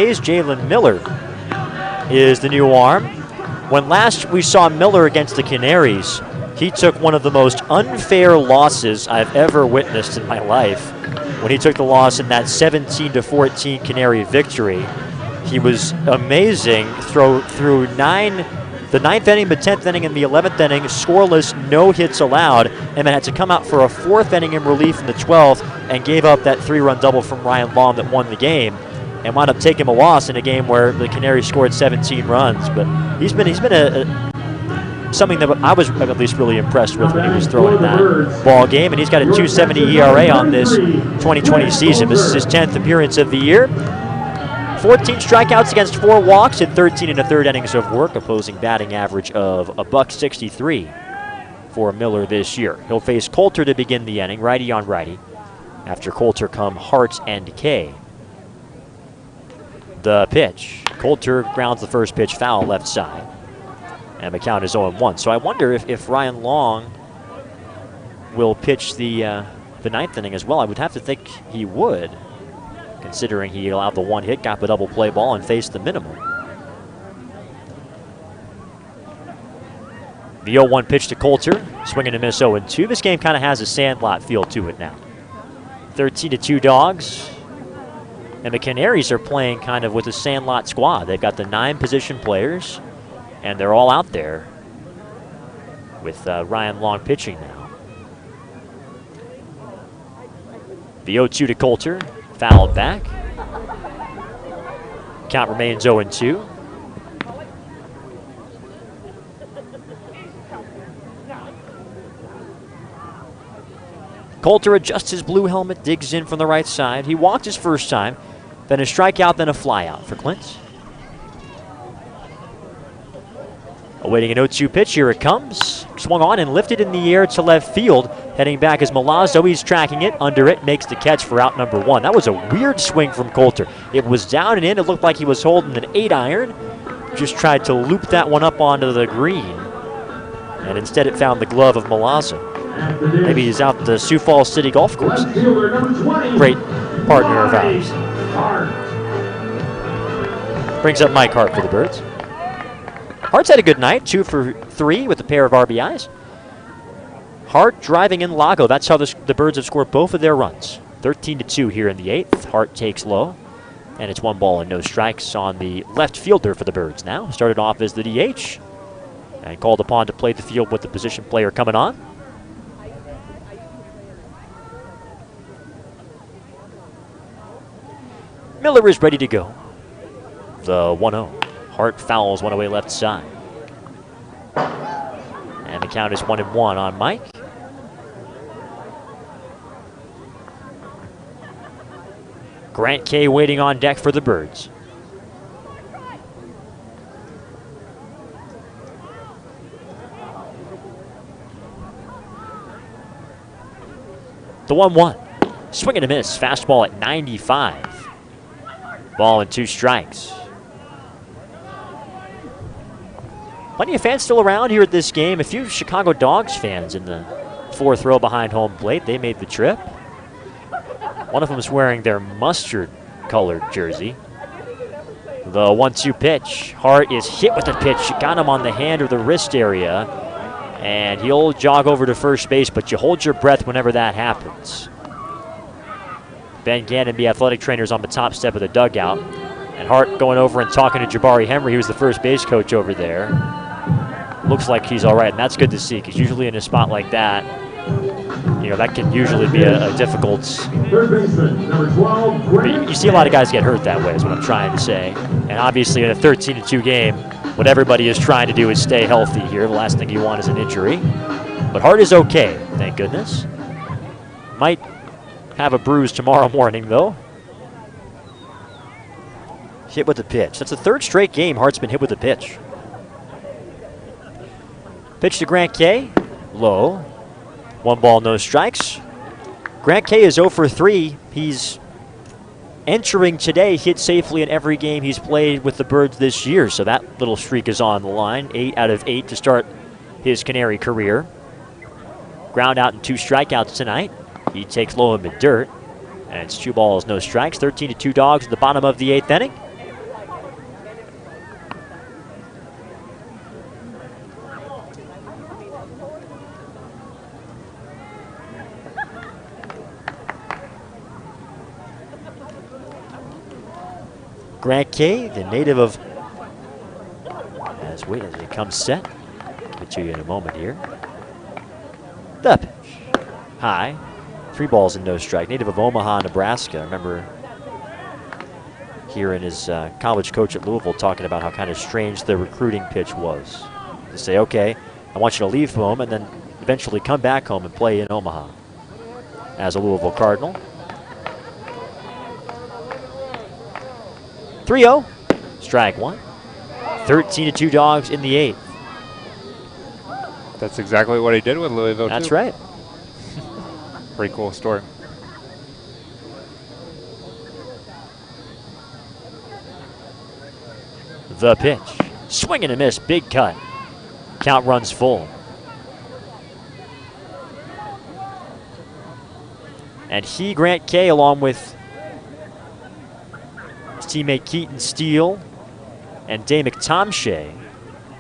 Jalen Miller is the new arm. When last we saw Miller against the Canaries, he took one of the most unfair losses I've ever witnessed in my life. When he took the loss in that 17-14 Canary victory, he was amazing through the 9th inning, the 10th inning, and the 11th inning, scoreless, no hits allowed, and then had to come out for a 4th inning in relief in the 12th and gave up that 3-run double from Ryan Long that won the game and wound up taking a loss in a game where the Canaries scored 17 runs. But he's been something that I was at least really impressed with when he was throwing in that ball game, and he's got a 2.70 ERA on this 2020 season. This is his 10th appearance of the year. 14 strikeouts against 4 walks in 13 1/3 innings of work, opposing batting average of $1.63 for Miller this year. He'll face Coulter to begin the inning, righty on righty. After Coulter come Hart and Kay. The pitch. Coulter grounds the first pitch foul left side. And the count is 0-1. So I wonder if Ryan Long will pitch the 9th inning as well. I would have to think he would, considering he allowed the 1 hit, got the double play ball, and faced the minimum. The 0-1 pitch to Coulter, swinging and miss 0-2. This game kind of has a sandlot feel to it now. 13-2 Dogs. And the Canaries are playing kind of with a sandlot squad. They've got the 9 position players, and they're all out there with Ryan Long pitching now. The 0-2 to Coulter, fouled back. Count remains 0-2. Coulter adjusts his blue helmet, digs in from the right side. He walked his first time, then a strikeout, then a flyout for Clint. Awaiting an 0-2 pitch, here it comes. Swung on and lifted in the air to left field. Heading back is Milazzo, he's tracking it, under it, makes the catch for out number 1. That was a weird swing from Coulter. It was down and in, it looked like he was holding an 8-iron. Just tried to loop that one up onto the green. And instead it found the glove of Milazzo. Maybe he's out the Sioux Falls City Golf Course. Great partner of ours. Brings up Mike Hart for the Birds. Hart's had a good night, 2 for 3 with a pair of RBIs. Hart driving in Lago. That's how the Birds have scored both of their runs. 13-2 here in the 8th. Hart takes low, and it's 1 ball and no strikes on the left fielder for the Birds now. Started off as the DH and called upon to play the field with the position player coming on. Miller is ready to go. The 1-0. Hart fouls one away left side. And the count is 1-1 on Mike. Grant Kay waiting on deck for the Birds. The 1-1. Swing and a miss. Fastball at 95. Ball and 2 strikes. Plenty of fans still around here at this game. A few Chicago Dogs fans in the 4th row behind home plate. They made the trip. One of them is wearing their mustard-colored jersey. The 1-2 pitch. Hart is hit with the pitch. It got him on the hand or the wrist area. And he'll jog over to first base, but you hold your breath whenever that happens. Ben Gannon, the athletic trainer, is on the top step of the dugout. And Hart going over and talking to Jabari Henry, who's the first base coach over there. Looks like he's all right, and that's good to see, because usually in a spot like that, that can usually be a difficult. You see a lot of guys get hurt that way, is what I'm trying to say. And obviously in a 13-2 game, what everybody is trying to do is stay healthy here. The last thing you want is an injury. But Hart is okay, thank goodness. Might have a bruise tomorrow morning, though. Hit with the pitch. That's the 3rd straight game Hart's been hit with the pitch. Pitch to Grant Kay. Low. 1 ball, no strikes. Grant Kay is 0 for 3. He's entering today hit safely in every game he's played with the Birds this year, so that little streak is on the line. 8 out of 8 to start his Canary career. Ground out and 2 strikeouts tonight. He takes low in the dirt, and it's 2 balls, no strikes. 13-2 Dogs at the bottom of the 8th inning. Grant Kay, the native of, as it comes set. Give it to you in a moment here. The pitch. High. 3 balls and no strike. Native of Omaha, Nebraska. I remember hearing his college coach at Louisville talking about how kind of strange the recruiting pitch was. To say, okay, I want you to leave home and then eventually come back home and play in Omaha as a Louisville Cardinal. 3-0. Strike 1. 13-2 Dogs in the 8th. That's exactly what he did with Louisville, That's too. right. Pretty cool story. The pitch. Swing and a miss. Big cut. Count runs full. And Grant Kay, along with his teammate Keaton Steele and Day McTomshay,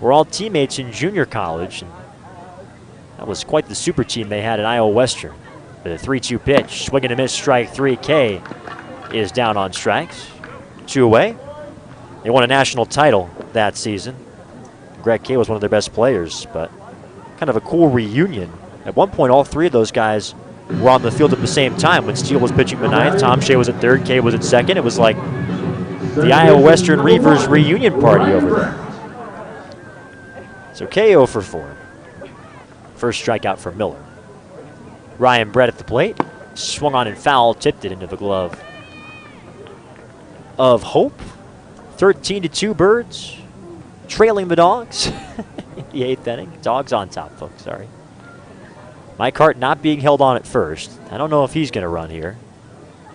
were all teammates in junior college. And that was quite the super team they had at Iowa Western. The 3-2 pitch. Swing and a miss. Strike 3. Kay is down on strikes. 2 away. They won a national title that season. Greg Kay was one of their best players, but kind of a cool reunion. At one point, all 3 of those guys were on the field at the same time. When Steele was pitching the 9th, Tomshay was at 3rd, Kay was at 2nd. It was like the Iowa Western Reavers reunion party over there. So KO for 4. First strikeout for Miller. Ryan Brett at the plate. Swung on and foul, tipped it into the glove of Hope. 13-2 Birds, trailing the Dogs in the 8th inning. Dogs on top, folks, sorry. Mike Hart not being held on at first. I don't know if he's going to run here.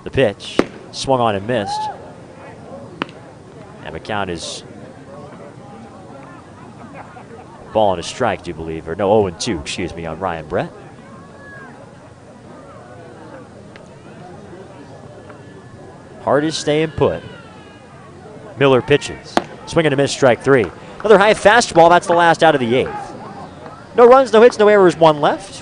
The pitch, swung on and missed. And the count is ball and a strike, do you believe? Or no, 0-2, excuse me, on Ryan Brett. Hart is staying put. Miller pitches. Swing and a miss, strike 3. Another high fastball. That's the last out of the 8th. No runs, no hits, no errors, 1 left.